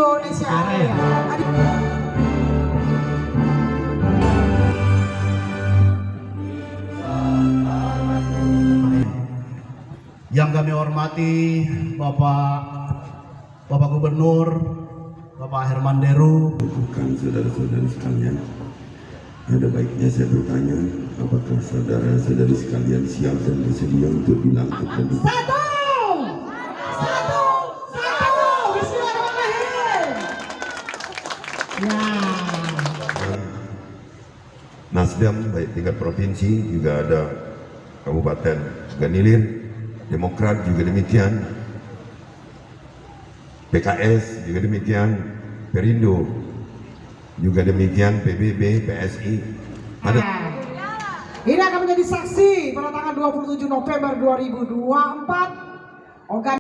Indonesia Raya. Yang kami hormati Bapak Gubernur, Bapak Herman Deru. Bukan saudara-saudara sekalian, ada baiknya saya bertanya, apakah saudara-saudari sekalian siap dan bersedia untuk dilantik dan Satu, Bismillahirrahmanirrahim. Ya. Nasdem baik tingkat provinsi juga ada Kabupaten Ganilir, Demokrat juga demikian, PKS juga demikian, Perindo juga demikian, PBB, PSI. Ada. Ini akan menjadi saksi pada tanggal 27 November 2024.